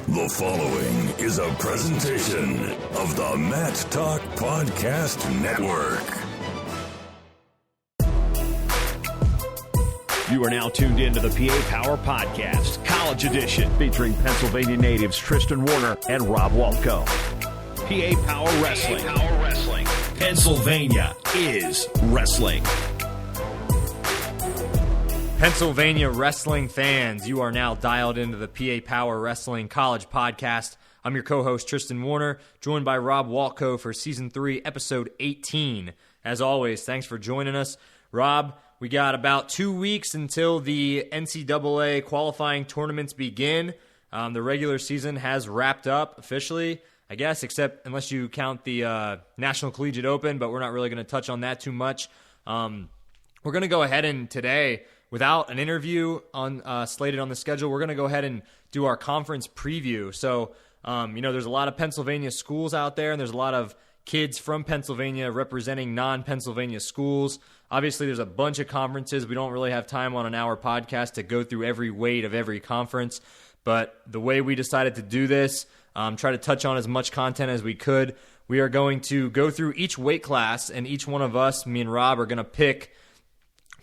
The following is a presentation of the Matt Talk Podcast Network. You are now tuned into the PA Power Podcast, College Edition, featuring Pennsylvania natives Tristan Warner and Rob Waltko. PA Power Wrestling. PA Power Wrestling. Pennsylvania is wrestling. Pennsylvania wrestling fans, you are now dialed into the PA Power Wrestling College Podcast. I'm your co-host, Tristan Warner, joined by Rob Waltko for Season 3, Episode 18. As always, thanks for joining us. Rob, we got about 2 weeks until the NCAA qualifying tournaments begin. The regular season has wrapped up officially, I guess, except unless you count the National Collegiate Open, but we're not really going to touch on that too much. We're going to go ahead and today, without an interview on slated on the schedule, we're going to go ahead and do our conference preview. So, there's a lot of Pennsylvania schools out there, and there's a lot of kids from Pennsylvania representing non-Pennsylvania schools. Obviously, there's a bunch of conferences. We don't really have time on an hour podcast to go through every weight of every conference. But the way we decided to do this, try to touch on as much content as we could, we are going to go through each weight class, and each one of us, me and Rob, are going to pick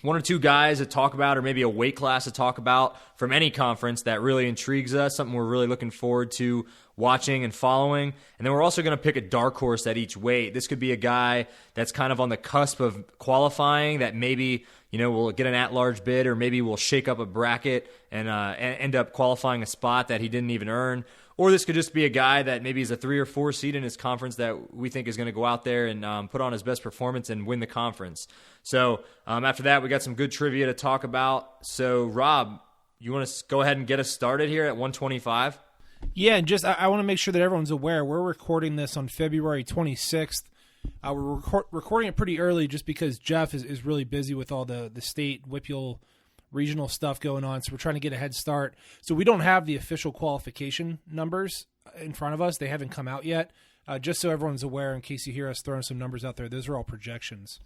one or two guys to talk about, or maybe a weight class to talk about from any conference that really intrigues us, something we're really looking forward to watching and following. And then we're also going to pick a dark horse at each weight. This could be a guy that's kind of on the cusp of qualifying that maybe, will get an at-large bid, or maybe will shake up a bracket and end up qualifying a spot that he didn't even earn. Or this could just be a guy that maybe is a 3 or 4 seed in his conference that we think is going to go out there and put on his best performance and win the conference. So after that, we got some good trivia to talk about. So, Rob, you want to go ahead and get us started here at 125? Yeah, and just I want to make sure that everyone's aware. We're recording this on February 26th. We're recording it pretty early just because Jeff is really busy with all the state WPIAL regional stuff going on, so we're trying to get a head start. So we don't have the official qualification numbers in front of us. They haven't come out yet. Just so everyone's aware, in case you hear us throwing some numbers out there, those are all projections.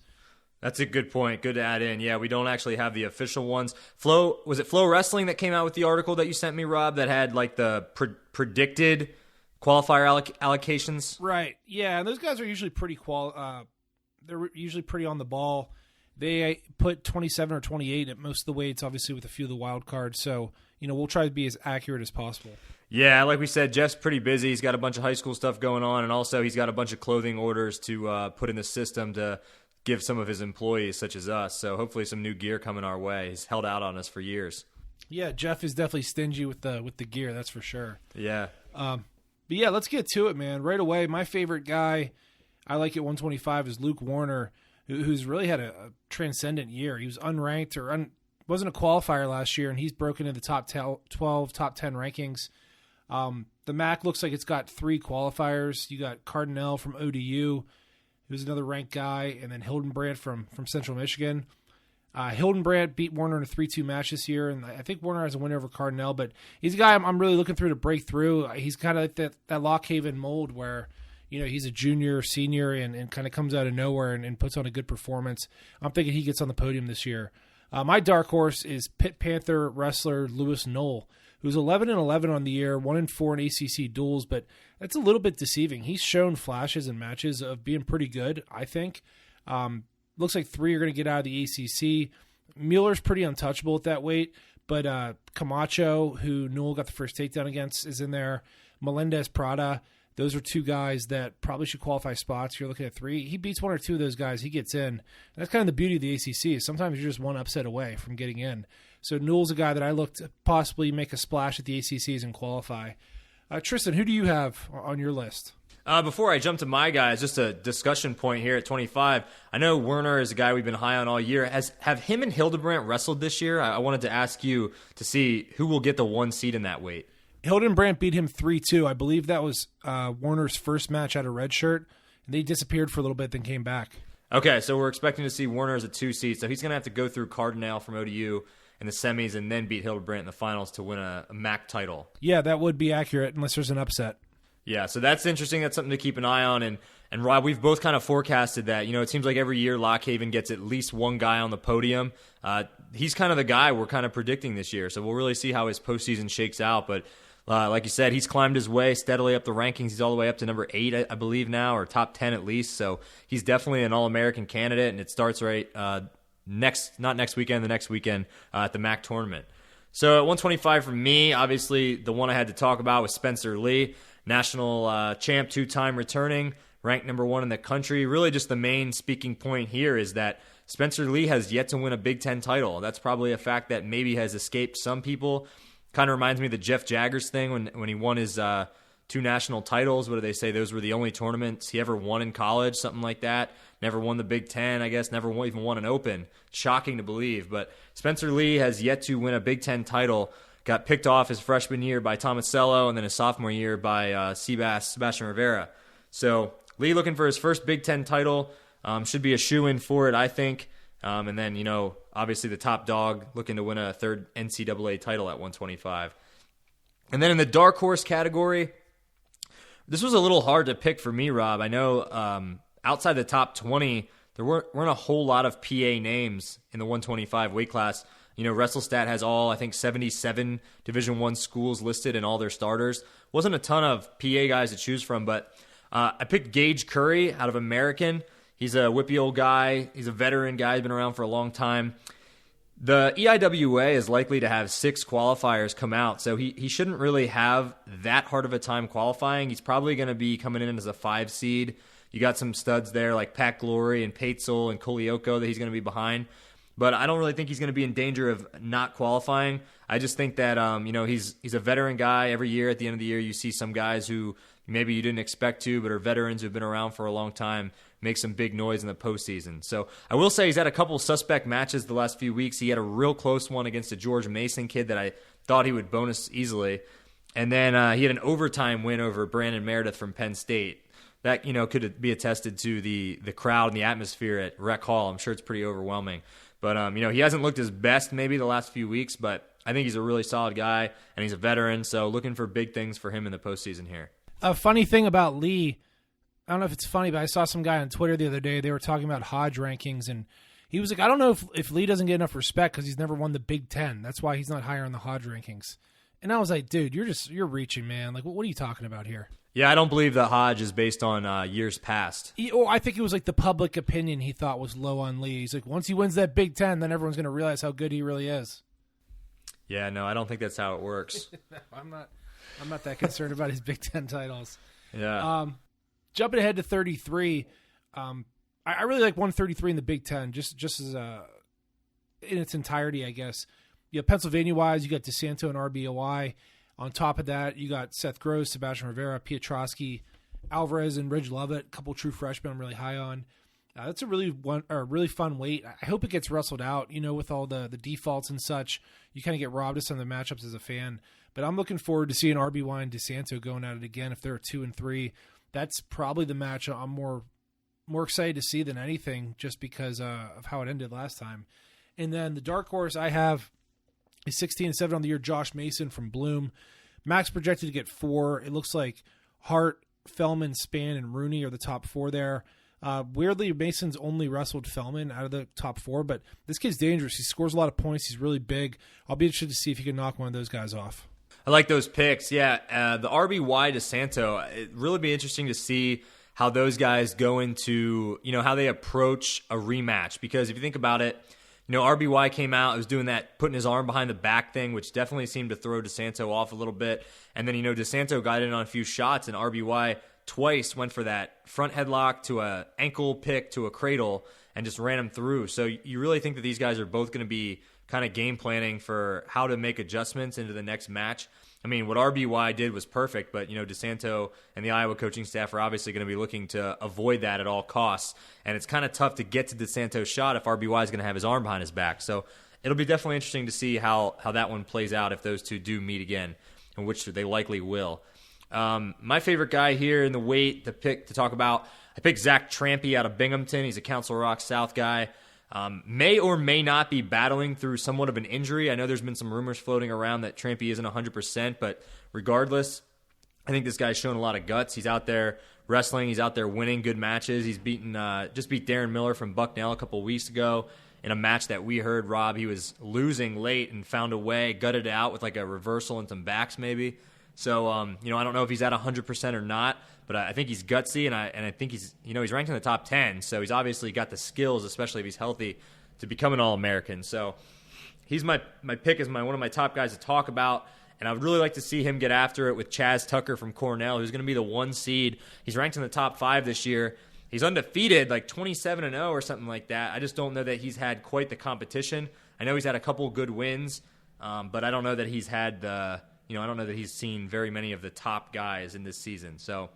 That's a good point. Good to add in. Yeah, we don't actually have the official ones. Was it Flow Wrestling that came out with the article that you sent me, Rob, that had like the predicted qualifier allocations? Right. Yeah, and those guys are usually pretty they're usually pretty on the ball. They put 27 or 28 at most of the weights, obviously with a few of the wild cards. So, we'll try to be as accurate as possible. Yeah, like we said, Jeff's pretty busy. He's got a bunch of high school stuff going on, and also he's got a bunch of clothing orders to put in the system to give some of his employees, such as us. So hopefully some new gear coming our way. He's held out on us for years. Yeah, Jeff is definitely stingy with the gear, that's for sure. Yeah. But yeah, let's get to it, man. Right away, my favorite guy I like at 125 is Luke Warner, who's really had a transcendent year. He was unranked or wasn't a qualifier last year, and he's broken into the top 12, top 10 rankings. The MAC looks like it's got 3 qualifiers. You got Cardinal from ODU, who's another ranked guy, and then Hildenbrandt from Central Michigan. Hildenbrandt beat Warner in a 3-2 match this year, and I think Warner has a win over Cardinal, but he's a guy I'm really looking through to break through. He's kind of like that Lock Haven mold where he's a junior, senior, and kind of comes out of nowhere and puts on a good performance. I'm thinking he gets on the podium this year. My dark horse is Pit Panther wrestler Lewis Knoll, who's 11-11 on the year, 1-4 in ACC duels, but that's a little bit deceiving. He's shown flashes in matches of being pretty good, I think. Looks like 3 are going to get out of the ACC. Mueller's pretty untouchable at that weight, but Camacho, who Newell got the first takedown against, is in there. Melendez Prada. Those are 2 guys that probably should qualify spots. You're looking at 3. He beats 1 or 2 of those guys. He gets in. And that's kind of the beauty of the ACC. Sometimes you're just one upset away from getting in. So Newell's a guy that I look to possibly make a splash at the ACCs and qualify. Tristan, who do you have on your list? Before I jump to my guys, just a discussion point here at 25. I know Werner is a guy we've been high on all year. Have him and Hildebrandt wrestled this year? I wanted to ask you to see who will get the 1 seed in that weight. Hildenbrandt beat him 3-2. I believe that was Warner's first match out of red shirt. And they disappeared for a little bit, then came back. Okay, so we're expecting to see Warner as a 2 seed. So he's going to have to go through Cardinal from ODU in the semis and then beat Hildebrandt in the finals to win a MAC title. Yeah, that would be accurate unless there's an upset. Yeah, so that's interesting. That's something to keep an eye on. And Rob, we've both kind of forecasted that. It seems like every year Lock Haven gets at least one guy on the podium. He's kind of the guy we're kind of predicting this year. So we'll really see how his postseason shakes out. But Like you said, he's climbed his way steadily up the rankings. He's all the way up to number 8, I believe now, or top 10 at least. So he's definitely an All-American candidate, and it starts not next weekend, the next weekend at the MAC tournament. So at 125 for me, obviously the one I had to talk about was Spencer Lee, national champ, 2-time returning, ranked number 1 in the country. Really just the main speaking point here is that Spencer Lee has yet to win a Big Ten title. That's probably a fact that maybe has escaped some people. Kind of reminds me of the Jeff Jaggers thing when he won his 2 national titles. What do they say? Those were the only tournaments he ever won in college, something like that. Never won the Big Ten, I guess. Never even won an Open. Shocking to believe. But Spencer Lee has yet to win a Big Ten title. Got picked off his freshman year by Tomasello and then his sophomore year by Sebastian Rivera. So Lee looking for his first Big Ten title. Should be a shoo-in for it, I think. And then, obviously the top dog looking to win a 3rd NCAA title at 125. And then in the dark horse category, this was a little hard to pick for me, Rob. I know outside the top 20, there weren't a whole lot of PA names in the 125 weight class. WrestleStat has all, I think, 77 Division I schools listed in all their starters. Wasn't a ton of PA guys to choose from, but I picked Gage Curry out of American. He's a whippy old guy. He's a veteran guy. He's been around for a long time. The EIWA is likely to have 6 qualifiers come out, so he shouldn't really have that hard of a time qualifying. He's probably going to be coming in as a 5 seed. You got some studs there like Pat Glory and Paetzel and Kolioko that he's going to be behind. But I don't really think he's going to be in danger of not qualifying. I just think that he's a veteran guy. Every year at the end of the year, you see some guys who maybe you didn't expect to, but are veterans who've been around for a long time, make some big noise in the postseason. So I will say he's had a couple suspect matches the last few weeks. He had a real close one against a George Mason kid that I thought he would bonus easily. And then he had an overtime win over Brandon Meredith from Penn State. That, could be attested to the crowd and the atmosphere at Rec Hall. I'm sure it's pretty overwhelming. But, he hasn't looked his best maybe the last few weeks, but I think he's a really solid guy, and he's a veteran, so looking for big things for him in the postseason here. A funny thing about Lee, I don't know if it's funny, but I saw some guy on Twitter the other day. They were talking about Hodge rankings, and he was like, I don't know if Lee doesn't get enough respect because he's never won the Big Ten. That's why he's not higher on the Hodge rankings. And I was like, dude, you're reaching, man. Like, what are you talking about here? Yeah, I don't believe that Hodge is based on years past. I think it was like the public opinion he thought was low on Lee. He's like, once he wins that Big Ten, then everyone's going to realize how good he really is. Yeah, no, I don't think that's how it works. No, I'm not that concerned about his Big Ten titles. Yeah. Jumping ahead to 33, I really like 133 in the Big Ten, just as in its entirety, I guess. Pennsylvania-wise, you got DeSanto and RBOI. On top of that, you got Seth Gross, Sebastian Rivera, Piotrowski, Alvarez, and Ridge Lovett, a couple true freshmen I'm really high on. That's a really fun weight. I hope it gets wrestled out, with all the defaults and such. You kind of get robbed of some of the matchups as a fan. But I'm looking forward to seeing RBY and DeSanto going at it again if they're 2 and 3. That's probably the match I'm more excited to see than anything just because of how it ended last time. And then the dark horse I have is 16-7 on the year, Josh Mason from Bloom. Max projected to get 4. It looks like Hart, Fellman, Spann, and Rooney are the top 4 there. Weirdly, Mason's only wrestled Fellman out of the top 4, but this kid's dangerous. He scores a lot of points. He's really big. I'll be interested to see if he can knock one of those guys off. I like those picks. Yeah, the RBY DeSanto, it'd really be interesting to see how those guys go into, how they approach a rematch. Because if you think about it, RBY came out, was doing that, putting his arm behind the back thing, which definitely seemed to throw DeSanto off a little bit. And then, DeSanto got in on a few shots, and RBY twice went for that front headlock to a ankle pick to a cradle and just ran him through. So you really think that these guys are both going to be kind of game planning for how to make adjustments into the next match. I mean, what RBY did was perfect, but, DeSanto and the Iowa coaching staff are obviously going to be looking to avoid that at all costs. And it's kind of tough to get to DeSanto's shot if RBY is going to have his arm behind his back. So it'll be definitely interesting to see how that one plays out if those two do meet again, in which they likely will. My favorite guy here in the weight to talk about, I picked Zach Trampy out of Binghamton. He's a Council Rock South guy. May or may not be battling through somewhat of an injury. I know there's been some rumors floating around that Trampy isn't 100%, but regardless, I think this guy's shown a lot of guts. He's out there wrestling. He's out there winning good matches. He's just beat Darren Miller from Bucknell a couple weeks ago in a match that we heard, Rob, he was losing late and found a way, gutted it out with like a reversal and some backs maybe. So, I don't know if he's at 100% or not, but I think he's gutsy, and I think he's ranked in the top 10, so he's obviously got the skills, especially if he's healthy, to become an All-American. So he's my pick as one of my top guys to talk about, and I would really like to see him get after it with Chaz Tucker from Cornell, who's going to be the 1 seed. He's ranked in the top 5 this year. He's undefeated, like 27-0 or something like that. I just don't know that he's had quite the competition. I know he's had a couple good wins, but I don't know that he's had I don't know that he's seen very many of the top guys in this season. So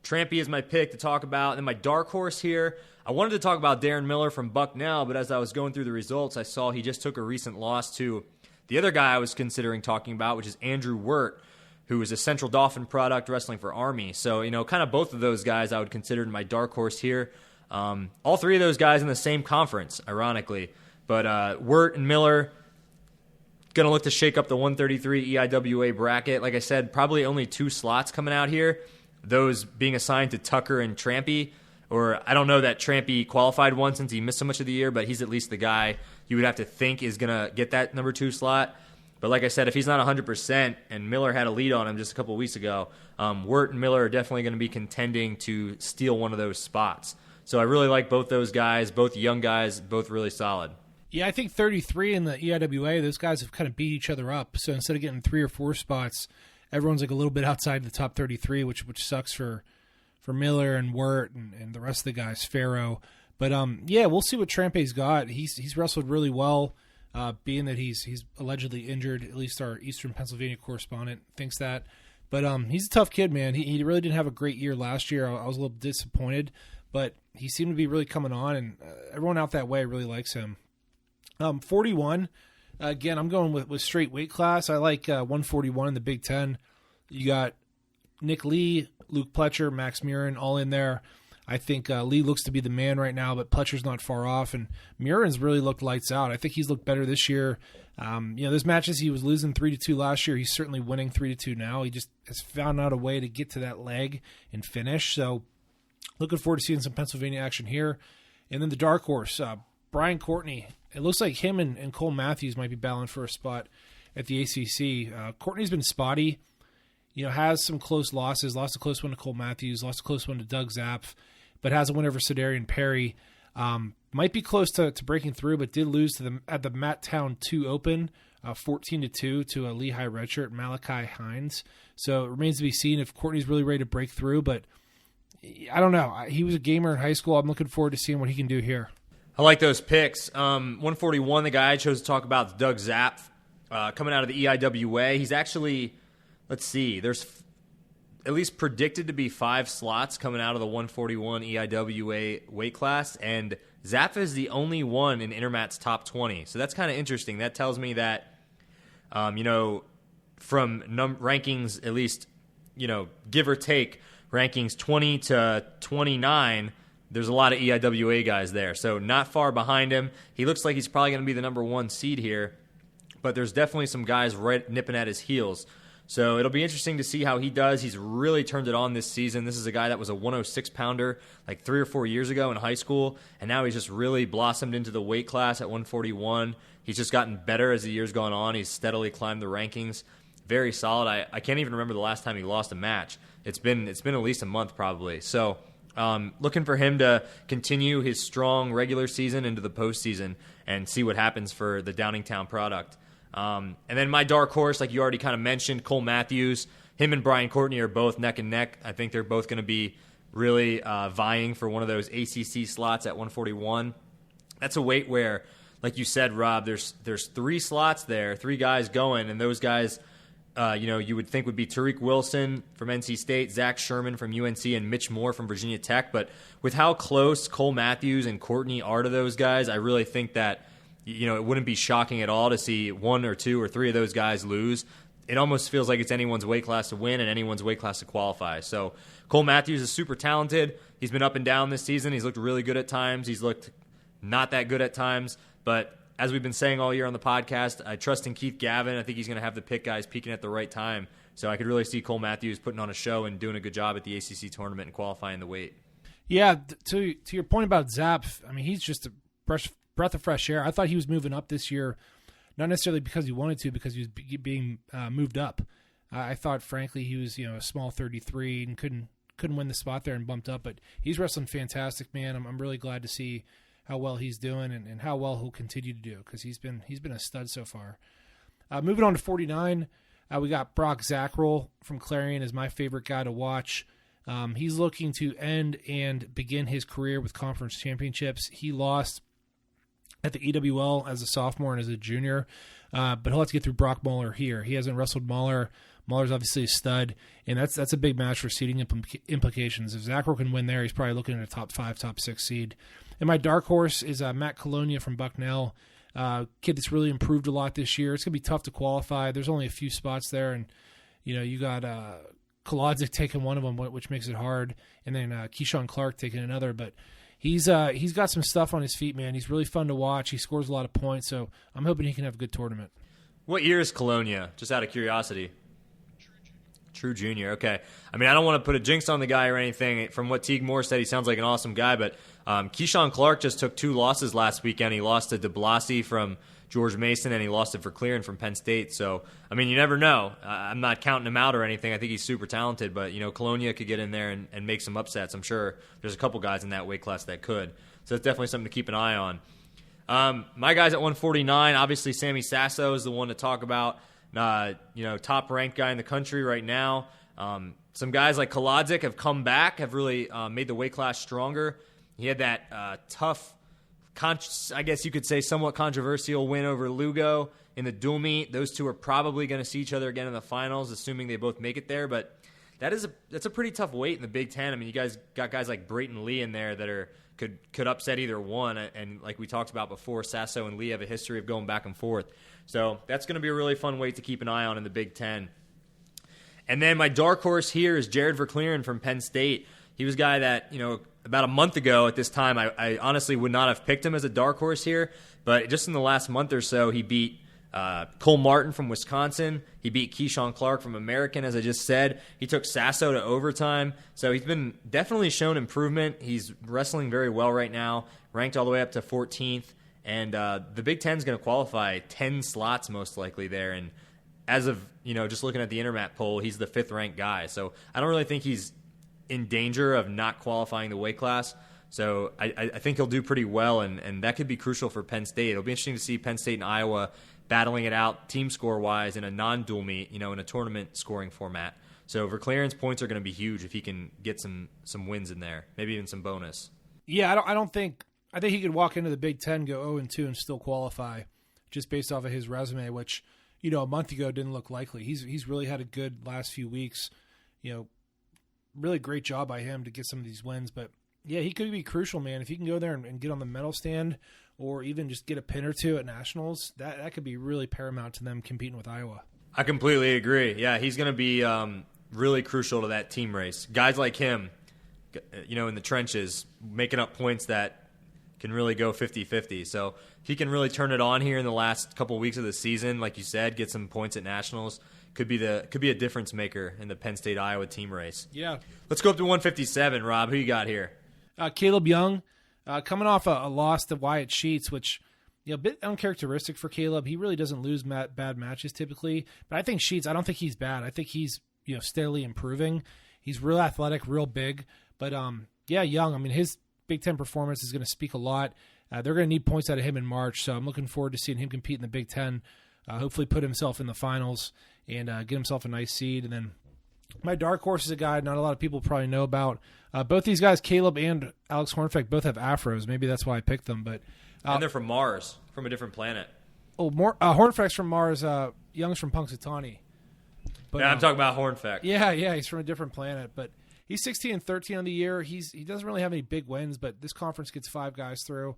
Trampy is my pick to talk about. And then my dark horse here, I wanted to talk about Darren Miller from Bucknell, but as I was going through the results, I saw he just took a recent loss to the other guy I was considering talking about, which is Andrew Wirt, who is a Central Dauphin product wrestling for Army. So, kind of both of those guys I would consider my dark horse here. All 3 of those guys in the same conference, ironically. But Wirt and Miller going to look to shake up the 133 EIWA bracket. Like I said, probably only 2 slots coming out here, those being assigned to Tucker and Trampy. Or I don't know that Trampy qualified one since he missed so much of the year, but he's at least the guy you would have to think is going to get that number 2 slot. But like I said, if he's not 100%, and Miller had a lead on him just a couple of weeks ago, Wirt and Miller are definitely going to be contending to steal one of those spots. So I really like both those guys, both young guys, both really solid. Yeah, I think 33 in the EIWA, those guys have kind of beat each other up. So instead of getting 3 or 4 spots, everyone's like a little bit outside the top 33, which sucks for Miller and Wirt and the rest of the guys, Farrow. But we'll see what Trampé's got. He's wrestled really well, being that he's allegedly injured. At least our Eastern Pennsylvania correspondent thinks that. But he's a tough kid, man. He really didn't have a great year last year. I was a little disappointed, but he seemed to be really coming on, and everyone out that way really likes him. 41, again, I'm going with straight weight class. I like 141 in the Big Ten. You got Nick Lee, Luke Pletcher, Max Murin all in there. I think Lee looks to be the man right now, but Pletcher's not far off, and Murin's really looked lights out. I think he's looked better this year. Those matches he was losing 3-2 last year, he's certainly winning 3-2 now. He just has found out a way to get to that leg and finish. So looking forward to seeing some Pennsylvania action here. And then the dark horse, Brian Courtney. It looks like him and Cole Matthews might be battling for a spot at the ACC. Courtney's been spotty, has some close losses. Lost a close one to Cole Matthews, lost a close one to Doug Zapf, but has a win over Cedarian Perry. Might be close to breaking through, but did lose at the Matt Town 2 Open, 14-2 to a Lehigh redshirt, Malachi Hines. So it remains to be seen if Courtney's really ready to break through, but I don't know. He was a gamer in high school. I'm looking forward to seeing what he can do here. I like those picks. 141, the guy I chose to talk about is Doug Zapf, coming out of the EIWA. He's actually, let's see, there's at least predicted to be 5 slots coming out of the 141 EIWA weight class, and Zapf is the only one in Intermat's top 20. So that's kind of interesting. That tells me that, from rankings, at least, give or take, rankings 20 to 29, there's a lot of EIWA guys there. So not far behind him. He looks like he's probably going to be the number 1 seed here, but there's definitely some guys right nipping at his heels. So it'll be interesting to see how he does. He's really turned it on this season. This is a guy that was a 106-pounder like 3 or 4 years ago in high school, and now he's just really blossomed into the weight class at 141. He's just gotten better as the year's gone on. He's steadily climbed the rankings. Very solid. I can't even remember the last time he lost a match. It's been at least a month probably. So looking for him to continue his strong regular season into the postseason and see what happens for the Downingtown product. And then my dark horse, like you already kind of mentioned, Cole Matthews. Him and Brian Courtney are both neck and neck. I think they're both going to be really vying for one of those ACC slots at 141. That's a weight where, like you said, Rob, there's 3 slots there, 3 guys going, and those guys, you would think would be Tariq Wilson from NC State, Zach Sherman from UNC, and Mitch Moore from Virginia Tech. But with how close Cole Matthews and Courtney are to those guys, I really think that it wouldn't be shocking at all to see 1 or 2 or 3 of those guys lose. It almost feels like it's anyone's weight class to win and anyone's weight class to qualify. So Cole Matthews is super talented. He's been up and down this season. He's looked really good at times. He's looked not that good at times. But as we've been saying all year on the podcast, I trust in Keith Gavin. I think he's going to have the pick guys peaking at the right time. So I could really see Cole Matthews putting on a show and doing a good job at the ACC tournament and qualifying the weight. Yeah, to your point about Zapf, I mean, he's just a breath of fresh air. I thought he was moving up this year, not necessarily because he wanted to, because he was being moved up. I thought, frankly, he was a small 33 and couldn't win the spot there and bumped up. But he's wrestling fantastic, man. I'm really glad to see how well he's doing and how well he'll continue to do because he's been a stud so far. Moving on to 49, we got Brock Zackrell from Clarion is my favorite guy to watch. He's looking to end and begin his career with conference championships. He lost at the EWL as a sophomore and as a junior, but he'll have to get through Brock Muller here. He hasn't wrestled Muller. Muller's obviously a stud, and that's a big match for seeding implications. If Zackrell can win there, he's probably looking at a top 5, top 6 seed. And my dark horse is Matt Colonia from Bucknell, kid that's really improved a lot this year. It's going to be tough to qualify. There's only a few spots there, and you got Kolodzik taking one of them, which makes it hard, and then Keyshawn Clark taking another. But he's got some stuff on his feet, man. He's really fun to watch. He scores a lot of points, so I'm hoping he can have a good tournament. What year is Colonia? Just out of curiosity. True junior. Okay. I mean, I don't want to put a jinx on the guy or anything. From what Teague Moore said, he sounds like an awesome guy, but Keyshawn Clark just took 2 losses last weekend. He lost to DeBlasi from George Mason, and he lost it for Clearin from Penn State. So, I mean, you never know. I'm not counting him out or anything. I think he's super talented, but, Colonia could get in there and make some upsets. I'm sure there's a couple guys in that weight class that could. So it's definitely something to keep an eye on. My guys at 149, obviously Sammy Sasso is the one to talk about. Top-ranked guy in the country right now. Some guys like Kolodzik have come back, have really made the weight class stronger. He had that tough, I guess you could say somewhat controversial win over Lugo in the dual meet. Those two are probably going to see each other again in the finals, assuming they both make it there. But that's a pretty tough weight in the Big Ten. I mean, you guys got guys like Brayton Lee in there that could upset either one. And like we talked about before, Sasso and Lee have a history of going back and forth. So that's going to be a really fun weight to keep an eye on in the Big Ten. And then my dark horse here is Jared Verclaren from Penn State. He was a guy that, about a month ago at this time, I honestly would not have picked him as a dark horse here. But just in the last month or so, he beat Cole Martin from Wisconsin. He beat Keyshawn Clark from American, as I just said. He took Sasso to overtime. So he's been definitely shown improvement. He's wrestling very well right now, ranked all the way up to 14th. And the Big Ten's going to qualify 10 slots most likely there. And as of, just looking at the Intermat poll, he's the 5th-ranked guy. So I don't really think he's in danger of not qualifying the weight class. So I think he'll do pretty well, and that could be crucial for Penn State. It'll be interesting to see Penn State and Iowa battling it out team score-wise in a non-dual meet, in a tournament scoring format. So Verclaren's points are going to be huge if he can get some wins in there, maybe even some bonus. Yeah, I think he could walk into the Big Ten, go 0-2, and still qualify, just based off of his resume, which a month ago didn't look likely. He's really had a good last few weeks. Really great job by him to get some of these wins. But yeah, he could be crucial, man. If he can go there and get on the medal stand, or even just get a pin or two at nationals, that could be really paramount to them competing with Iowa. I completely agree. Yeah, he's going to be really crucial to that team race. Guys like him, in the trenches, making up points that can really go 50-50. So if he can really turn it on here in the last couple of weeks of the season, like you said, get some points at nationals, could be a difference maker in the Penn State Iowa team race. Yeah. Let's go up to 157, Rob. Who you got here? Caleb Young, coming off a loss to Wyatt Sheets, which a bit uncharacteristic for Caleb. He really doesn't lose bad matches typically, but I think Sheets, I don't think he's bad. I think he's steadily improving. He's real athletic, real big, but Young. I mean, his Big Ten performance is going to speak a lot. They're going to need points out of him in March, so I'm looking forward to seeing him compete in the Big Ten, hopefully put himself in the finals and get himself a nice seed. And then my dark horse is a guy not a lot of people probably know about. Both these guys, Caleb and Alex Hornfeck, both have afros. Maybe that's why I picked them. But and they're from Mars, from a different planet. Hornfeck's from Mars. Young's from Punxsutawney. But, I'm talking about Hornfeck. Yeah, he's from a different planet, but he's 16-13 on the year. He doesn't really have any big wins, but this conference gets 5 guys through.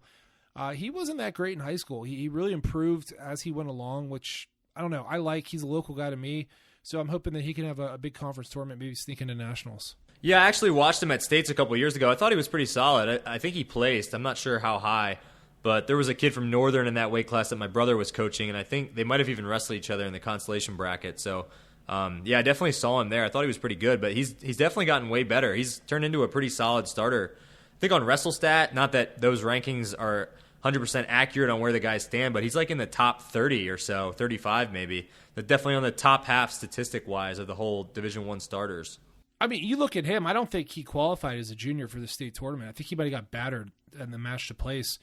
He wasn't that great in high school. He really improved as he went along, which I don't know. He's a local guy to me, so I'm hoping that he can have a big conference tournament, maybe sneak into nationals. Yeah, I actually watched him at States a couple of years ago. I thought he was pretty solid. I think he placed. I'm not sure how high, but there was a kid from Northern in that weight class that my brother was coaching, and I think they might have even wrestled each other in the consolation bracket. So, I definitely saw him there. I thought he was pretty good, but he's definitely gotten way better. He's turned into a pretty solid starter. I think on WrestleStat, not that those rankings are 100% accurate on where the guys stand, but he's like in the top 30 or so, 35 maybe. They're definitely on the top half statistic-wise of the whole Division I starters. I mean, you look at him, I don't think he qualified as a junior for the state tournament. I think he might have got battered in the match to place.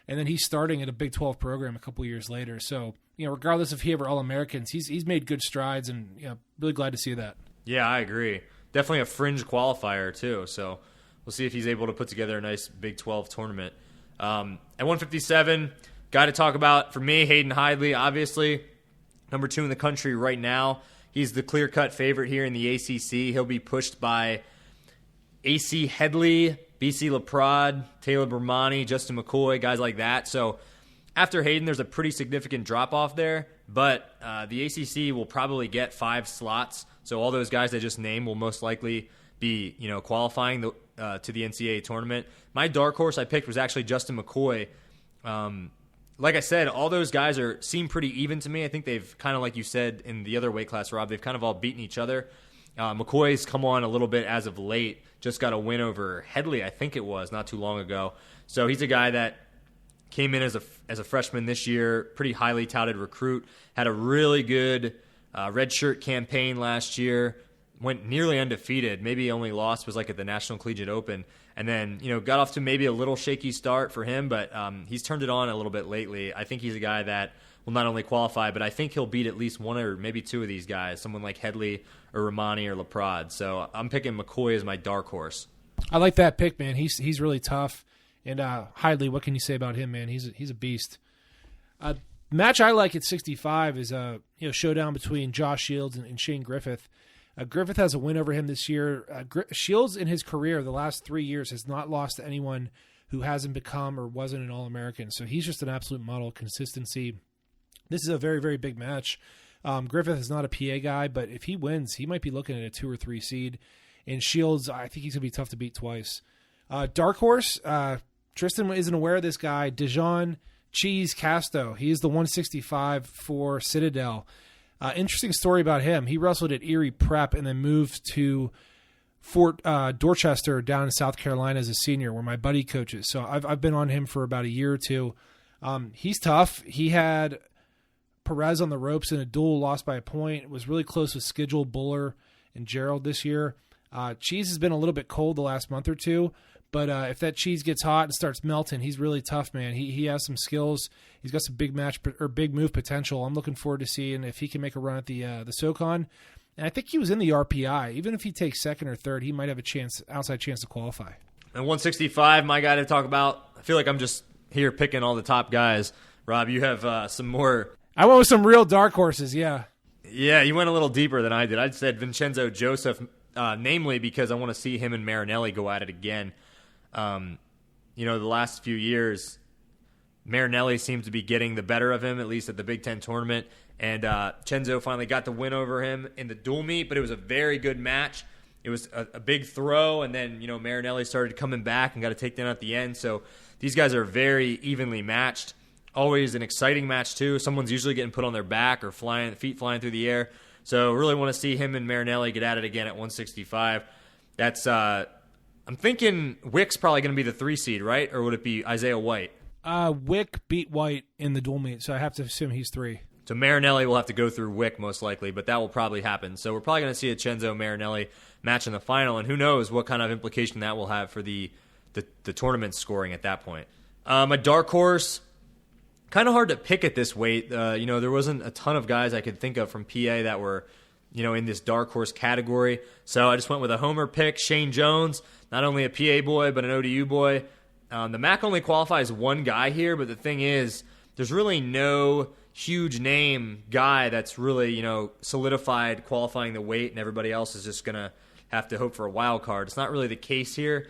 And then he's starting at a Big 12 program a couple years later. So, regardless if he ever All-Americans, he's made good strides, and really glad to see that. Yeah, I agree. Definitely a fringe qualifier, too. So we'll see if he's able to put together a nice Big 12 tournament. At 157, guy to talk about for me, Hayden Hidley, obviously. Number 2 in the country right now. He's the clear-cut favorite here in the ACC. He'll be pushed by AC Headley, BC LaPrade, Taylor Bermani, Justin McCoy, guys like that. So after Hayden, there's a pretty significant drop-off there. But the ACC will probably get 5 slots. So all those guys I just named will most likely be qualifying to the NCAA tournament. My dark horse I picked was actually Justin McCoy. Like I said, all those guys seem pretty even to me. I think they've kind of, like you said in the other weight class, Rob, they've kind of all beaten each other. McCoy's come on a little bit as of late. Just got a win over Headley, I think it was, not too long ago. So he's a guy that came in as a freshman this year, pretty highly touted recruit, had a really good redshirt campaign last year, went nearly undefeated. Maybe only loss was like at the National Collegiate Open. And then, got off to maybe a little shaky start for him, but he's turned it on a little bit lately. I think he's a guy that will not only qualify, but I think he'll beat at least one or maybe 2 of these guys, someone like Headley or Romani or LaPrade. So I'm picking McCoy as my dark horse. I like that pick, man. He's really tough. And Hidley, what can you say about him, man? He's a beast. Match I like at 65 is a showdown between Josh Shields and Shane Griffith. Griffith has a win over him this year. Shields in his career, the last 3 years, has not lost to anyone who hasn't become or wasn't an All-American. So he's just an absolute model of consistency. This is a very, very big match. Griffith is not a PA guy, but if he wins, he might be looking at a 2 or 3 seed. And Shields, I think he's going to be tough to beat twice. Dark horse, Tristan isn't aware of this guy, Dejan Cheese Casto. He is the 165 for Citadel. Interesting story about him. He wrestled at Erie Prep and then moved to Fort Dorchester down in South Carolina as a senior, where my buddy coaches. So I've been on him for about a year or two. He's tough. He had Perez on the ropes in a duel, lost by a point. Was really close with Schedule, Buller, and Gerald this year. Cheese has been a little bit cold the last month or two, but if that cheese gets hot and starts melting, he's really tough, man. He has some skills. He's got some big match or big move potential. I'm looking forward to seeing if he can make a run at the SoCon. And I think he was in the RPI. Even if he takes second or third, he might have outside chance to qualify. And 165, my guy to talk about. I feel like I'm just here picking all the top guys. Rob, you have some more. I went with some real dark horses, yeah. Yeah, you went a little deeper than I did. I said Vincenzo Joseph, namely because I want to see him and Marinelli go at it again. The last few years, Marinelli seems to be getting the better of him, at least at the Big Ten tournament. And Chenzo finally got the win over him in the dual meet, but it was a very good match. It was a big throw, and then Marinelli started coming back and got a takedown at the end. So these guys are very evenly matched. Always an exciting match, too. Someone's usually getting put on their back or feet flying through the air. So really want to see him and Marinelli get at it again at 165. That's I'm thinking Wick's probably going to be the 3 seed, right? Or would it be Isaiah White? Wick beat White in the dual meet, so I have to assume he's 3. So Marinelli will have to go through Wick most likely, but that will probably happen. So we're probably going to see a Chenzo-Marinelli match in the final, and who knows what kind of implication that will have for the tournament scoring at that point. A dark horse, kind of hard to pick at this weight. There wasn't a ton of guys I could think of from PA that were in this dark horse category. So I just went with a homer pick, Shane Jones, not only a PA boy, but an ODU boy. The MAC only qualifies one guy here, but the thing is, there's really no huge name guy that's really, solidified qualifying the weight, and everybody else is just going to have to hope for a wild card. It's not really the case here.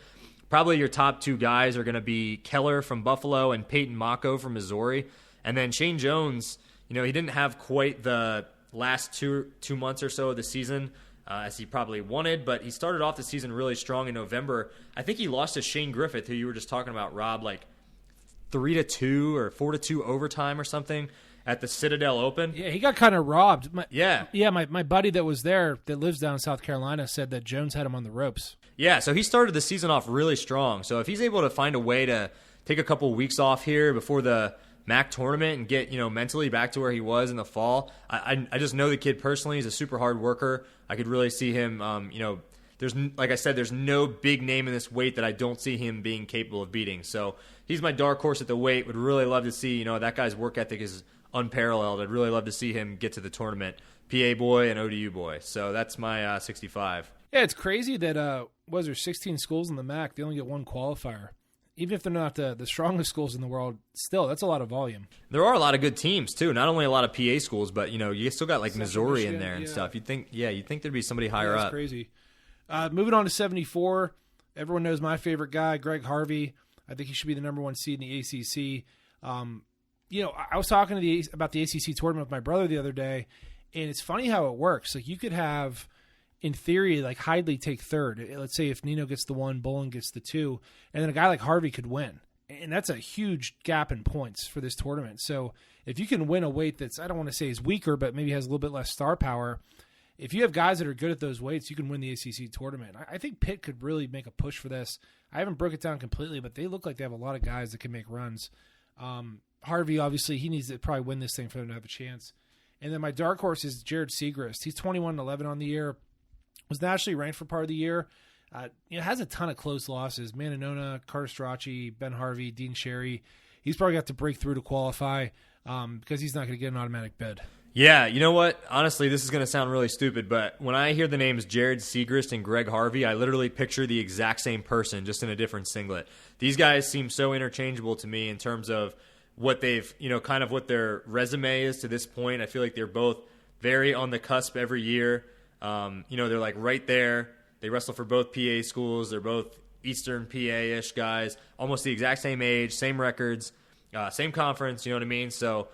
Probably your top 2 guys are going to be Keller from Buffalo and Peyton Mako from Missouri. And then Shane Jones, he didn't have quite the last two months or so of the season as he probably wanted, but he started off the season really strong in November. I think he lost to Shane Griffith, who you were just talking about, Rob, like 3-2 or 4-2 overtime or something at the Citadel Open. Yeah, he got kind of robbed. My buddy that was there, that lives down in South Carolina, said that Jones had him on the ropes. Yeah, so he started the season off really strong. So if he's able to find a way to take a couple weeks off here before the MAC tournament and get, mentally back to where he was in the fall. I just know the kid personally. He's a super hard worker. I could really see him, like I said, there's no big name in this weight that I don't see him being capable of beating. So he's my dark horse at the weight. Would really love to see, that guy's work ethic is unparalleled. I'd really love to see him get to the tournament. PA boy and ODU boy. So that's my 65. Yeah, it's crazy that, was there 16 schools in the MAC? They only get one qualifier. Even if they're not the strongest schools in the world, still, that's a lot of volume. There are a lot of good teams, too. Not only a lot of PA schools, but, you still got, like, Central Missouri Michigan, in there and yeah. stuff. You'd think there'd be somebody higher That's up. crazy. Moving on to 74, everyone knows my favorite guy, Greg Harvey. I think he should be the number one seed in the ACC. I was talking about the ACC tournament with my brother the other day, and it's funny how it works. Like, you could have, in theory, like Hidley take third. Let's say if Nino gets the 1, Bolin gets the 2, and then a guy like Harvey could win. And that's a huge gap in points for this tournament. So if you can win a weight that's, I don't want to say is weaker, but maybe has a little bit less star power, if you have guys that are good at those weights, you can win the ACC tournament. I think Pitt could really make a push for this. I haven't broke it down completely, but they look like they have a lot of guys that can make runs. Harvey, obviously, he needs to probably win this thing for them to have a chance. And then my dark horse is Jared Segrist. He's 21-11 on the year. Was nationally ranked for part of the year. Has a ton of close losses. Mananona, Carter Strachey, Ben Harvey, Dean Sherry. He's probably got to break through to qualify because he's not going to get an automatic bid. Yeah, you know what? Honestly, this is going to sound really stupid, but when I hear the names Jared Segrist and Greg Harvey, I literally picture the exact same person, just in a different singlet. These guys seem so interchangeable to me in terms of what they've, kind of what their resume is to this point. I feel like they're both very on the cusp every year. They're like right there. They wrestle for both PA schools. They're both Eastern PA-ish guys, almost the exact same age, same records, same conference, you know what I mean? So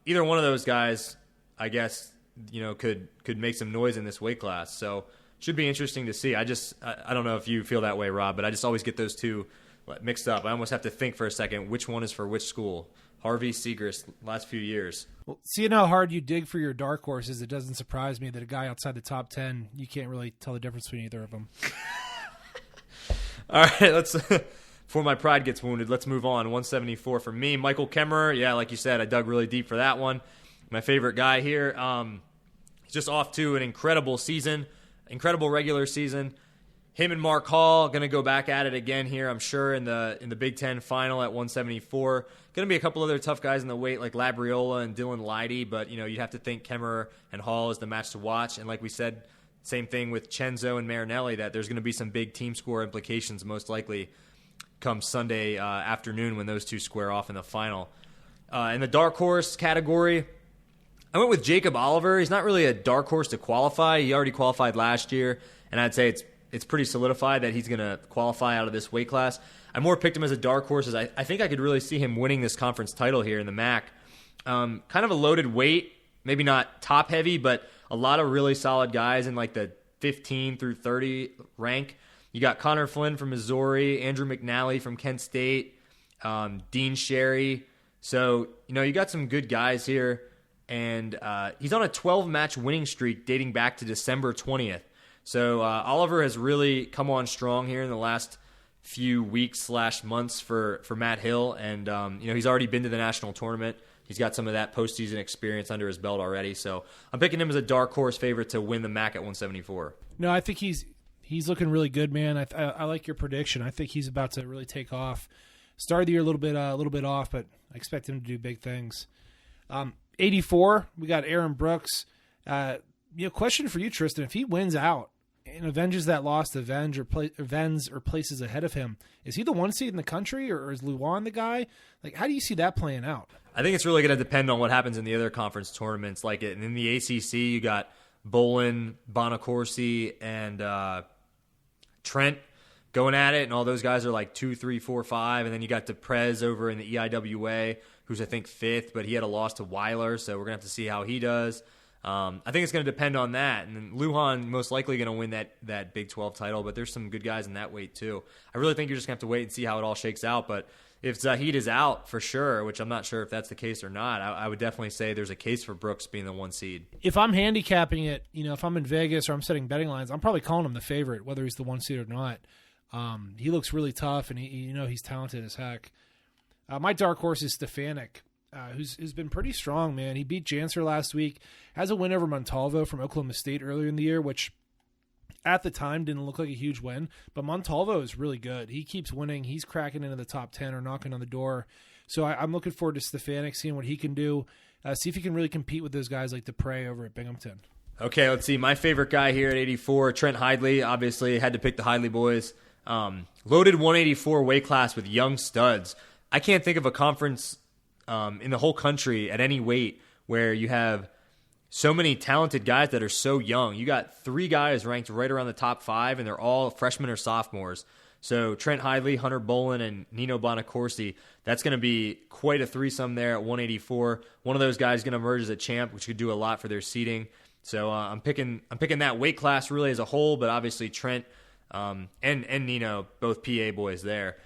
either one of those guys, I guess, could make some noise in this weight class. So should be interesting to see. I don't know if you feel that way, Rob, but I just always get those two mixed up. I almost have to think for a second which one is for which school. Harvey, Segrist, last few years. Well, seeing how hard you dig for your dark horses, it doesn't surprise me that a guy outside the top 10, you can't really tell the difference between either of them. All right, let's before my pride gets wounded, let's move on. 174 for me. Michael Kemmerer, yeah, like you said, I dug really deep for that one. My favorite guy here. He's just off to an incredible season, incredible regular season. Him and Mark Hall going to go back at it again here, I'm sure, in the Big Ten final at 174. Going to be a couple other tough guys in the weight like Labriola and Dylan Leidy, but you'd have to think Kemmerer and Hall is the match to watch. And like we said, same thing with Cenzo and Marinelli, that there's going to be some big team score implications most likely come Sunday afternoon when those two square off in the final. In the dark horse category, I went with Jacob Oliver. He's not really a dark horse to qualify. He already qualified last year, and I'd say it's pretty solidified that he's going to qualify out of this weight class. I more picked him as a dark horse as I think I could really see him winning this conference title here in the MAC. Kind of a loaded weight, maybe not top heavy, but a lot of really solid guys in like the 15 through 30 rank. You got Connor Flynn from Missouri, Andrew McNally from Kent State, Dean Sherry. So, you got some good guys here. And he's on a 12-match winning streak dating back to December 20th. So Oliver has really come on strong here in the last few weeks / months for Matt Hill. And, he's already been to the national tournament. He's got some of that postseason experience under his belt already. So I'm picking him as a dark horse favorite to win the MAC at 174. No, I think he's looking really good, man. I like your prediction. I think he's about to really take off. Started the year a little bit off, but I expect him to do big things. 84, we got Aaron Brooks. Question for you, Tristan. If he wins out and avenges that loss to Venz or places ahead of him, is he the one seed in the country, or is Luan the guy? Like, how do you see that playing out? I think it's really going to depend on what happens in the other conference tournaments. Like in the ACC, you got Bolin, Bonacorsi, and Trent going at it, and all those guys are like 2, 3, 4, 5. And then you got DePrez over in the EIWA, who's I think 5th, but he had a loss to Weiler, so we're going to have to see how he does. I think it's going to depend on that. And then Lujan most likely going to win that Big 12 title, but there's some good guys in that weight too. I really think you're just going to have to wait and see how it all shakes out. But if Zahid is out for sure, which I'm not sure if that's the case or not, I would definitely say there's a case for Brooks being the 1 seed. If I'm handicapping it, if I'm in Vegas or I'm setting betting lines, I'm probably calling him the favorite, whether he's the 1 seed or not. He looks really tough, and he's talented as heck. My dark horse is Stefanik, who's been pretty strong, man. He beat Janser last week, has a win over Montalvo from Oklahoma State earlier in the year, which at the time didn't look like a huge win, but Montalvo is really good. He keeps winning. He's cracking into the top 10 or knocking on the door. So I'm looking forward to Stefanik, seeing what he can do, see if he can really compete with those guys like Dupre over at Binghamton. Okay, let's see. My favorite guy here at 84, Trent Hidley. Obviously, had to pick the Hidley boys. Loaded 184 weight class with young studs. I can't think of a conference in the whole country at any weight where you have so many talented guys that are so young. You got 3 guys ranked right around the top 5, and they're all freshmen or sophomores. So Trent Hidley, Hunter Bolin, and Nino Bonacorsi. That's going to be quite a threesome there at 184. One of those guys is going to emerge as a champ, which could do a lot for their seeding. So I'm picking that weight class really as a whole, but obviously Trent and Nino, both PA boys there.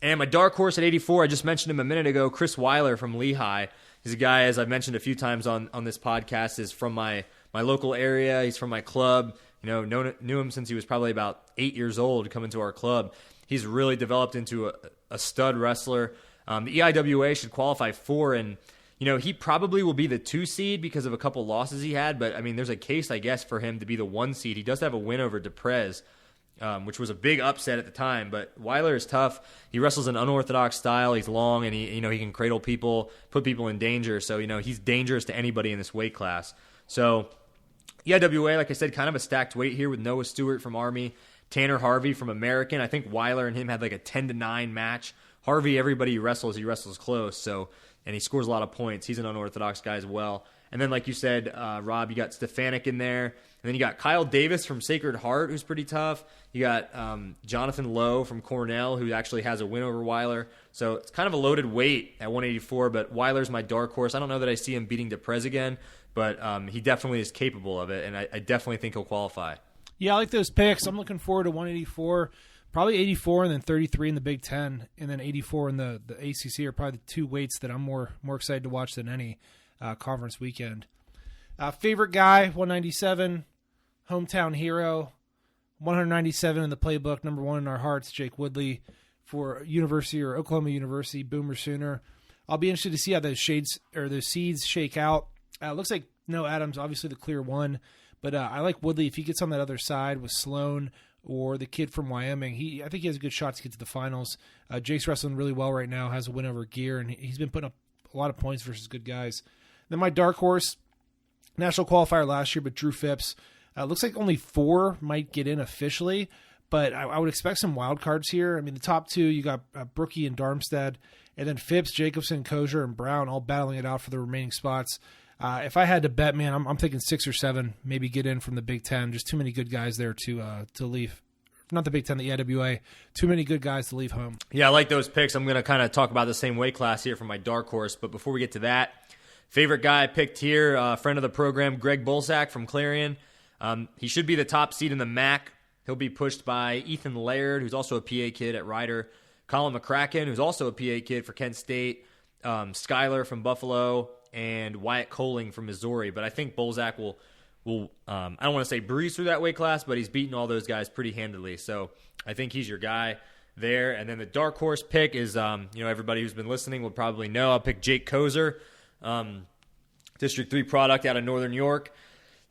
And my dark horse at 84, I just mentioned him a minute ago, Chris Weiler from Lehigh. He's a guy, as I've mentioned a few times on this podcast, is from my local area. He's from my club. Knew him since he was probably about 8 years old coming to our club. He's really developed into a stud wrestler. The EIWA should qualify 4, and he probably will be the 2 seed because of a couple losses he had. But I mean, there's a case, I guess, for him to be the 1 seed. He does have a win over Deprez, which was a big upset at the time. But Weiler is tough. He wrestles an unorthodox style. He's long, and he can cradle people, put people in danger. So he's dangerous to anybody in this weight class. So EIWA, like I said, kind of a stacked weight here with Noah Stewart from Army, Tanner Harvey from American. I think Weiler and him had like a 10-9 match. Harvey, everybody he wrestles close. So, and he scores a lot of points. He's an unorthodox guy as well. And then, like you said, Rob, you got Stefanik in there. And then you got Kyle Davis from Sacred Heart, who's pretty tough. You got Jonathan Lowe from Cornell, who actually has a win over Weiler. So it's kind of a loaded weight at 184, but Weiler's my dark horse. I don't know that I see him beating Deprez again, but he definitely is capable of it, and I definitely think he'll qualify. Yeah, I like those picks. I'm looking forward to 184, probably 84 and then 33 in the Big Ten, and then 84 in the ACC are probably the 2 weights that I'm more excited to watch than any conference weekend. Favorite guy, 197, hometown hero, 197 in the playbook, number 1 in our hearts, Jake Woodley for Oklahoma University, Boomer Sooner. I'll be interested to see how those seeds shake out. Looks like Noah Adams, obviously the clear 1, but I like Woodley. If he gets on that other side with Sloan or the kid from Wyoming, I think he has a good shot to get to the finals. Jake's wrestling really well right now, has a win over Gear, and he's been putting up a lot of points versus good guys. Then my dark horse, national qualifier last year, but Drew Phipps. Looks like only 4 might get in officially, but I would expect some wild cards here. I mean, the top 2, you got Brookie and Darmstadt, and then Phipps, Jacobson, Kozier, and Brown all battling it out for the remaining spots. If I had to bet, man, I'm thinking 6 or 7 maybe get in from the Big Ten. Just too many good guys there to leave. Not the Big Ten, the EIWA. Too many good guys to leave home. Yeah, I like those picks. I'm going to kind of talk about the same weight class here for my dark horse. But before we get to that, favorite guy I picked here, friend of the program, Greg Bolsack from Clarion. He should be the top seed in the MAC. He'll be pushed by Ethan Laird, who's also a PA kid at Ryder, Colin McCracken, who's also a PA kid for Kent State, Skyler from Buffalo, and Wyatt Coling from Missouri. But I think Bolsack will I don't want to say breeze through that weight class, but he's beaten all those guys pretty handily. So I think he's your guy there. And then the dark horse pick is, everybody who's been listening will probably know. I'll pick Jake Kozer, District 3 product out of Northern York.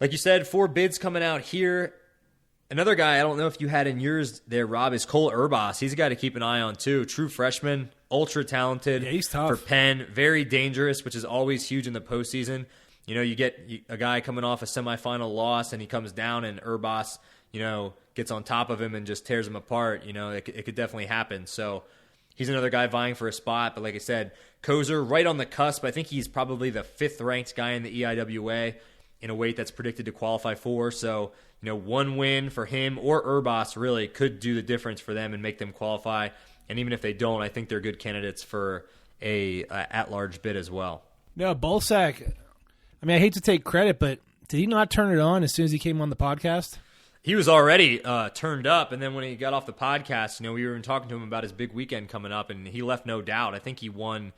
Like you said, 4 bids coming out here. Another guy I don't know if you had in yours there, Rob, is Cole Urbas. He's a guy to keep an eye on, too. True freshman, ultra talented. Yeah, he's tough. For Penn. Very dangerous, which is always huge in the postseason. You get a guy coming off a semifinal loss, and he comes down, and Urbas, gets on top of him and just tears him apart. It could definitely happen. So he's another guy vying for a spot. But like I said, Kozer right on the cusp. I think he's probably the 5th-ranked guy in the EIWA in a weight that's predicted to qualify for. So, 1 win for him or Urbas really could do the difference for them and make them qualify. And even if they don't, I think they're good candidates for a at-large bid as well. No, Bolsack, I hate to take credit, but did he not turn it on as soon as he came on the podcast? He was already turned up, and then when he got off the podcast, we were talking to him about his big weekend coming up, and he left no doubt. I think he won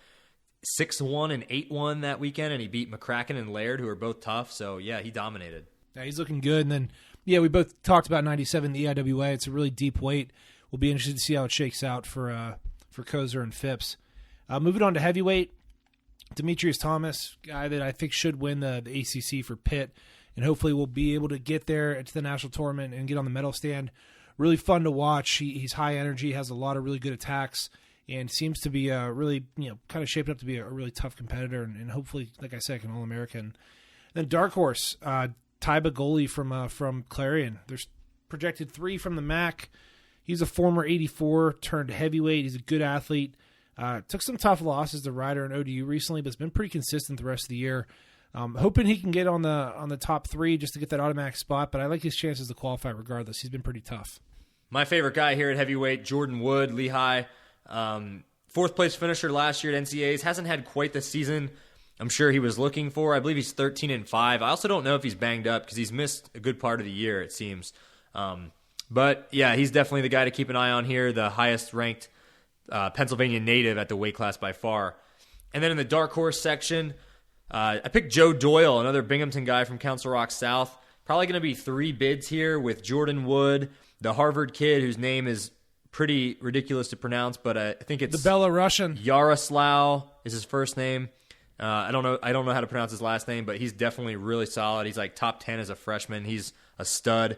6-1 and 8-1 that weekend, and he beat McCracken and Laird, who are both tough. So, yeah, he dominated. Yeah, he's looking good. And then, we both talked about 97, the EIWA. It's a really deep weight. We'll be interested to see how it shakes out for Kozer and Phipps. Moving on to heavyweight, Demetrius Thomas, guy that I think should win the ACC for Pitt, and hopefully will be able to get there to the national tournament and get on the medal stand. Really fun to watch. He's high energy, has a lot of really good attacks, and seems to be really, kind of shaping up to be a really tough competitor, and hopefully, like I said, an All-American. Then dark horse, Ty Bagoli from Clarion. There's projected 3 from the MAC. He's a former 84, turned heavyweight. He's a good athlete. Took some tough losses to Ryder and ODU recently, but has been pretty consistent the rest of the year. Hoping he can get on the top 3 just to get that automatic spot, but I like his chances to qualify regardless. He's been pretty tough. My favorite guy here at heavyweight, Jordan Wood, Lehigh. 4th place finisher last year at NCAAs. Hasn't had quite the season I'm sure he was looking for. I believe he's 13-5. I also don't know if he's banged up because he's missed a good part of the year, it seems. But yeah, he's definitely the guy to keep an eye on here, the highest ranked Pennsylvania native at the weight class by far. And then in the dark horse section, I picked Joe Doyle, another Binghamton guy from Council Rock South. Probably going to be 3 bids here with Jordan Wood, the Harvard kid whose name is pretty ridiculous to pronounce, but I think it's the Belarusian. Yaroslav is his first name. I don't know how to pronounce his last name, but he's definitely really solid. He's like top 10 as a freshman. He's a stud.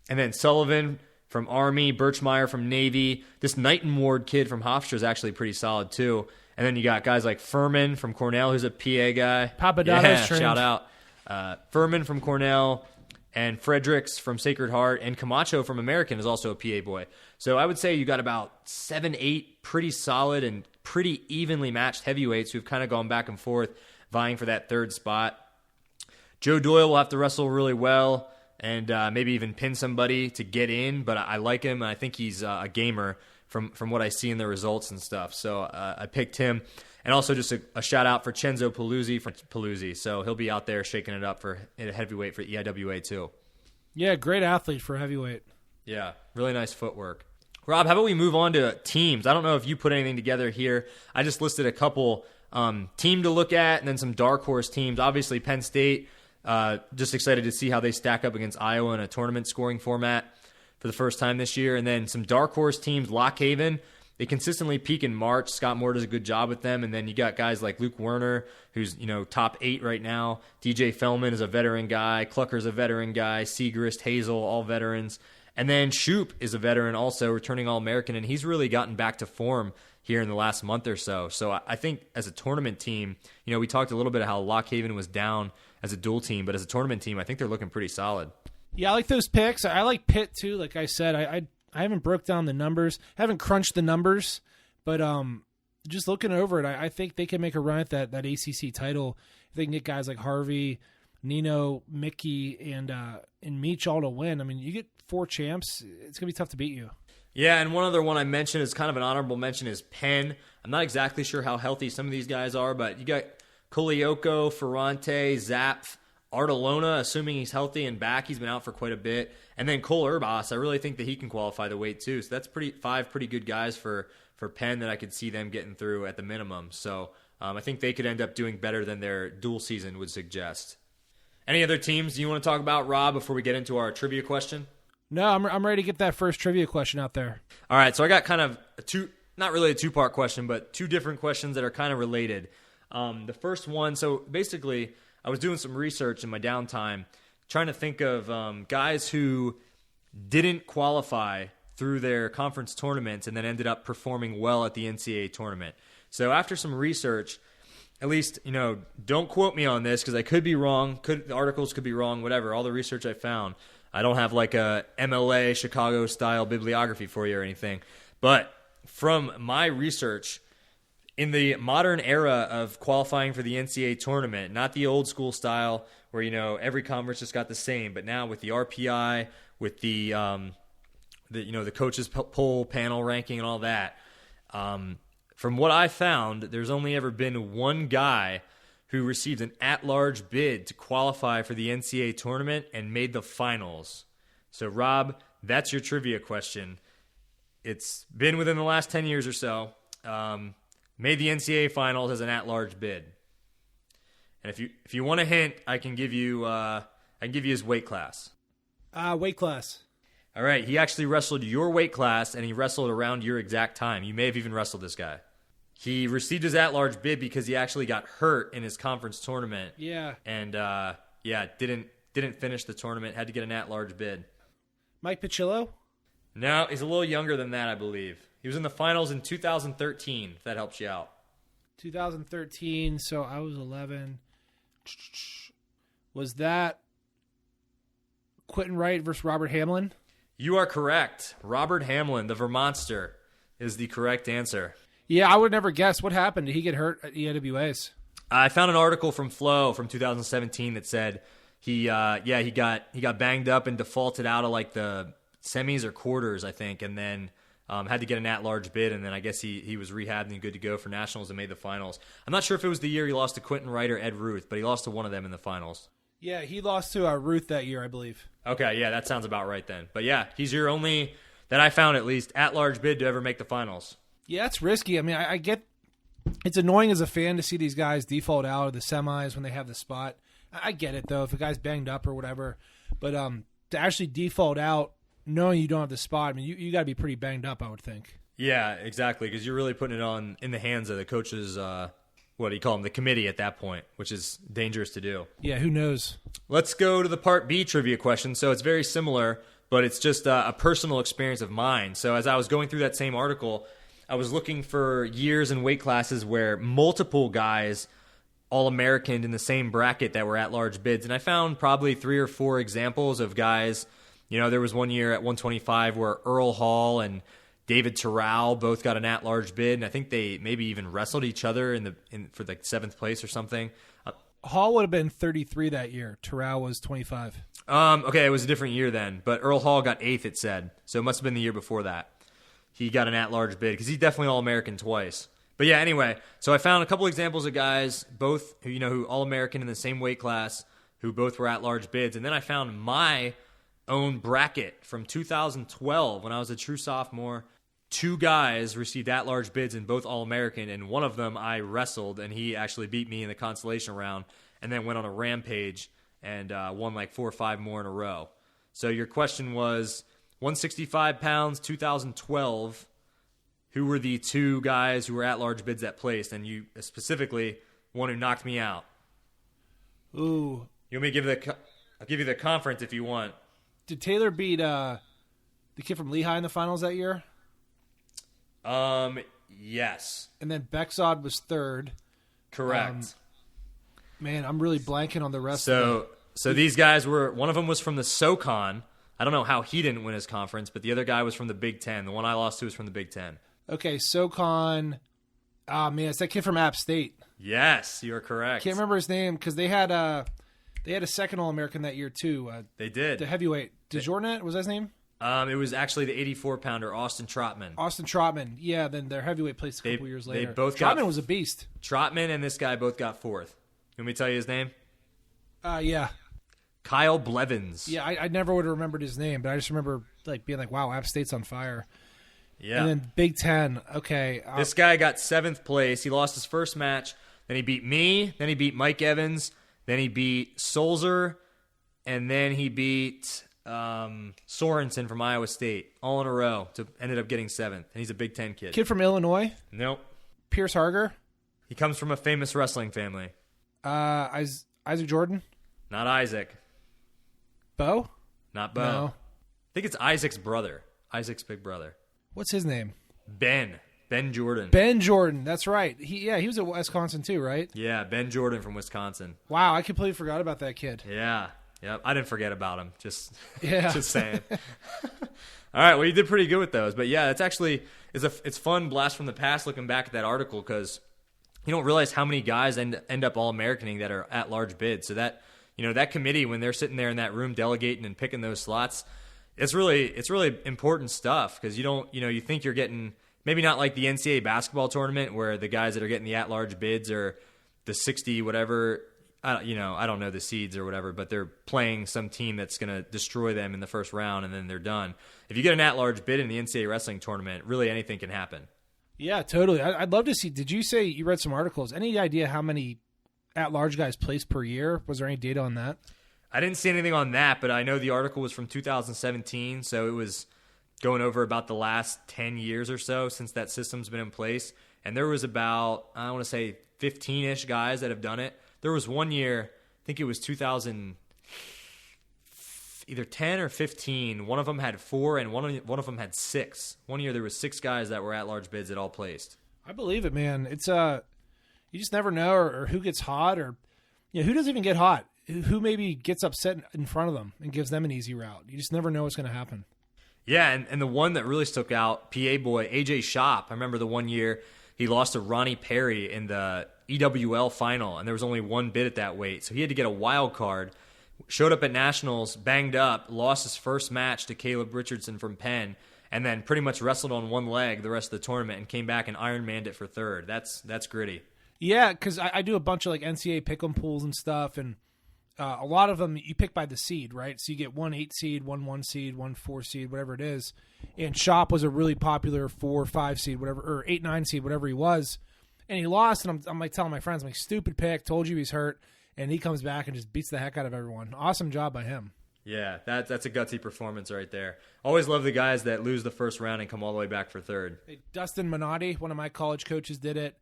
And then Sullivan from Army, Birchmeyer from Navy. This Knighton Ward kid from Hofstra is actually pretty solid too. And then you got guys like Furman from Cornell, who's a PA guy. Papadato's trained. Shout out. Furman from Cornell, and Fredericks from Sacred Heart, and Camacho from American is also a PA boy. So I would say you got about 7, 8 pretty solid and pretty evenly matched heavyweights who've kind of gone back and forth, vying for that 3rd spot. Joe Doyle will have to wrestle really well and maybe even pin somebody to get in, but I like him, and I think he's a gamer from what I see in the results and stuff. So I picked him. And also just a shout-out for Cenzo Paluzzi. So he'll be out there shaking it up for heavyweight for EIWA too. Yeah, great athlete for heavyweight. Yeah, really nice footwork. Rob, how about we move on to teams? I don't know if you put anything together here. I just listed a couple team to look at and then some dark horse teams. Obviously, Penn State, just excited to see how they stack up against Iowa in a tournament scoring format for the first time this year. And then some dark horse teams, Lock Haven. They consistently peak in March. Scott Moore does a good job with them. And then you got guys like Luke Werner, who's top 8 right now. DJ Fellman is a veteran guy. Clucker's a veteran guy. Segrist, Hazel, all veterans. And then Shoup is a veteran also, returning All-American. And he's really gotten back to form here in the last month or so. So I think as a tournament team, we talked a little bit of how Lock Haven was down as a dual team. But as a tournament team, I think they're looking pretty solid. Yeah, I like those picks. I like Pitt too. Like I said, I haven't broke down the numbers, haven't crunched the numbers, but just looking over it, I think they can make a run at that ACC title. If they can get guys like Harvey, Nino, Mickey, and Meach all to win. I mean, you get 4 champs, it's going to be tough to beat you. Yeah, and one other one I mentioned is kind of an honorable mention is Penn. I'm not exactly sure how healthy some of these guys are, but you got Kolioko, Ferrante, Zapf, Artolona, assuming he's healthy and back. He's been out for quite a bit. And then Cole Urbas, I really think that he can qualify the weight too. So that's 5 pretty good guys for Penn that I could see them getting through at the minimum. So I think they could end up doing better than their dual season would suggest. Any other teams you want to talk about, Rob, before we get into our trivia question? No, I'm ready to get that first trivia question out there. All right, so I got kind of not really a 2-part question, but 2 different questions that are kind of related. The first one, so basically I was doing some research in my downtime, trying to think of guys who didn't qualify through their conference tournaments and then ended up performing well at the NCAA tournament. So after some research, at least, don't quote me on this because I could be wrong. The articles could be wrong, whatever. All the research I found. I don't have like a MLA Chicago-style bibliography for you or anything. But from my research, in the modern era of qualifying for the NCAA tournament, not the old school style where, every conference just got the same, but now with the RPI, with the coaches poll panel ranking and all that, from what I found, there's only ever been one guy who received an at-large bid to qualify for the NCAA tournament and made the finals. So, Rob, that's your trivia question. It's been within the last 10 years or so. Made the NCAA finals as an at-large bid. And if you want a hint, I can give you his weight class. Weight class. All right, he actually wrestled your weight class, and he wrestled around your exact time. You may have even wrestled this guy. He received his at-large bid because he actually got hurt in his conference tournament. Yeah. And, didn't finish the tournament, had to get an at-large bid. Mike Picillo? No, he's a little younger than that, I believe. He was in the finals in 2013, if that helps you out. 2013, so I was 11. Was that Quentin Wright versus Robert Hamlin? You are correct. Robert Hamlin, the Vermonster, is the correct answer. Yeah, I would never guess. What happened? Did he get hurt at ENWAs? I found an article from Flow from 2017 that said he got banged up and defaulted out of like the semis or quarters, I think, and then had to get an at-large bid, and then I guess he was rehabbed and good to go for nationals and made the finals. I'm not sure if it was the year he lost to Quentin Wright or Ed Ruth, but he lost to one of them in the finals. Yeah, he lost to Ruth that year, I believe. Okay, yeah, that sounds about right then. But yeah, he's your only, that I found at least, at-large bid to ever make the finals. Yeah, it's risky. I mean, I get it's annoying as a fan to see these guys default out of the semis when they have the spot. I get it, though, if a guy's banged up or whatever. But to actually default out knowing you don't have the spot, I mean, you got to be pretty banged up, I would think. Yeah, exactly, because you're really putting it in the hands of the coaches, what do you call them, the committee at that point, which is dangerous to do. Yeah, who knows? Let's go to the Part B trivia question. So it's very similar, but it's just a personal experience of mine. So as I was going through that same article, I was looking for years and weight classes where multiple guys All-American in the same bracket that were at-large bids, and I found probably 3 or 4 examples of guys. You know, there was one year at 125 where Earl Hall and David Terrell both got an at-large bid, and I think they maybe even wrestled each other for like 7th place or something. Hall would have been 33 that year. Terrell was 25. Okay, it was a different year then, but Earl Hall got 8th, it said, so it must have been the year before that. He got an at-large bid because he's definitely All-American twice. But yeah, anyway, so I found a couple examples of guys, both who All-American in the same weight class, who both were at-large bids, and then I found my own bracket from 2012 when I was a true sophomore. 2 guys received at-large bids and both All-American, and one of them I wrestled, and he actually beat me in the consolation round, and then went on a rampage and won like 4 or 5 more in a row. So your question was 165 pounds, 2012. Who were the 2 guys who were at-large bids that placed? And you specifically one who knocked me out. Ooh. You want me to I'll give you the conference if you want. Did Taylor beat the kid from Lehigh in the finals that year? Yes. And then Bexod was 3rd. Correct. Man, I'm really blanking on the rest of them. So these guys one of them was from the SoCon. I don't know how he didn't win his conference, but the other guy was from the Big Ten. The one I lost to was from the Big Ten. Okay, SoCon. Man, it's that kid from App State. Yes, you are correct. Can't remember his name because they had a second All-American that year too. They did. The heavyweight. DeJornet, was that his name? It was actually the 84-pounder, Austin Trotman. Austin Trotman. Yeah, then their heavyweight placed a couple years later. They both Trotman was a beast. Trotman and this guy both got 4th. You want me to tell you his name? Yeah. Kyle Blevins. Yeah, I never would have remembered his name, but I just remember being like, wow, App State's on fire. Yeah. And then Big Ten. Okay. This guy got 7th place. He lost his first match. Then he beat me. Then he beat Mike Evans. Then he beat Solzer. And then he beat Sorensen from Iowa State. All in a row. Ended up getting 7th. And he's a Big Ten kid. Kid from Illinois? Nope. Pierce Harger? He comes from a famous wrestling family. Isaac Jordan? Not Isaac. Bo? Not Bo. No. I think it's Isaac's brother. Isaac's big brother. What's his name? Ben Jordan. Ben Jordan. That's right. He was at Wisconsin too, right? Yeah, Ben Jordan from Wisconsin. Wow, I completely forgot about that kid. Yeah. Yep. I didn't forget about him. Just saying. All right. Well, you did pretty good with those, but yeah, it's actually it's fun blast from the past looking back at that article because you don't realize how many guys end up All-Americaning that are at large bids. So that that committee when they're sitting there in that room delegating and picking those slots, it's really important stuff because you think you're getting maybe not like the NCAA basketball tournament where the guys that are getting the at-large bids are the 60 whatever. I don't know the seeds or whatever, but they're playing some team that's going to destroy them in the first round and then they're done. If you get an at-large bid in the NCAA wrestling tournament, really anything can happen. Yeah, totally. I'd love to see. Did you say you read some articles? Any idea how many at-large guys placed per year? Was there any data on that? I didn't see anything on that, but I know the article was from 2017, so it was going over about the last 10 years or so since that system's been in place. And there was about, I want to say 15-ish guys that have done it. There was one year, I think it was 2000, either 10 or 15. One of them had 4 and one of them had 6. One year there was 6 guys that were at large bids that all placed. I believe it, man. It's you just never know, or who gets hot, or who doesn't even get hot. Who maybe gets upset in front of them and gives them an easy route. You just never know what's going to happen. Yeah, and the one that really stuck out, PA boy, AJ Shop. I remember the one year he lost to Ronnie Perry in the EWL final, and there was only one bid at that weight. So he had to get a wild card. Showed up at Nationals, banged up, lost his first match to Caleb Richardson from Penn, and then pretty much wrestled on one leg the rest of the tournament and came back and Ironmanned it for third. That's gritty. Yeah, because I do a bunch of like NCAA pick'em pools and stuff, and a lot of them you pick by the seed, right? So you get 1 8 seed, 1 1 seed, 1 4 seed, whatever it is. And Shop was a really popular 4 5 seed, whatever, or 8 9 seed, whatever he was. And he lost, and I'm like telling my friends, I'm like, stupid pick, told you he's hurt. And he comes back and just beats the heck out of everyone. Awesome job by him. Yeah, that's a gutsy performance right there. Always love the guys that lose the first round and come all the way back for third. Dustin Minotti, one of my college coaches, did it.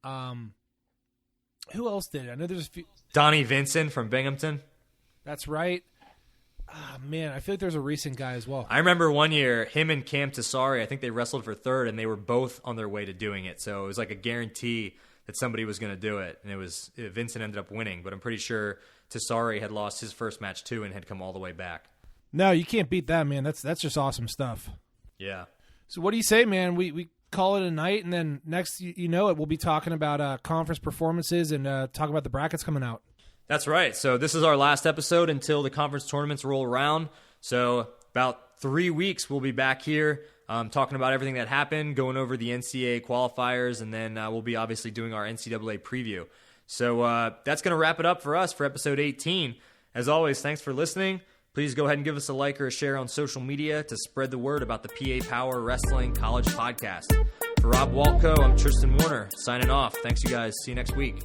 Who else did it? I know there's a few. Donnie Vincent from Binghamton. That's right. Oh, man, I feel like there's a recent guy as well. I remember one year, him and Cam Tassari, I think they wrestled for third, and they were both on their way to doing it. So it was like a guarantee that somebody was going to do it. And Vincent ended up winning, but I'm pretty sure Tassari had lost his first match too and had come all the way back. No, you can't beat that, man. That's just awesome stuff. Yeah. So what do you say, man? We call it a night, and then next, you know it, we'll be talking about conference performances and talk about the brackets coming out. That's right. So this is our last episode until the conference tournaments roll around. So about 3 weeks, we'll be back here talking about everything that happened, going over the NCAA qualifiers, and then we'll be obviously doing our NCAA preview. So that's going to wrap it up for us for episode 18. As always, thanks for listening. Please go ahead and give us a like or a share on social media to spread the word about the PA Power Wrestling College Podcast. For Rob Waltko, I'm Tristan Warner, signing off. Thanks, you guys. See you next week.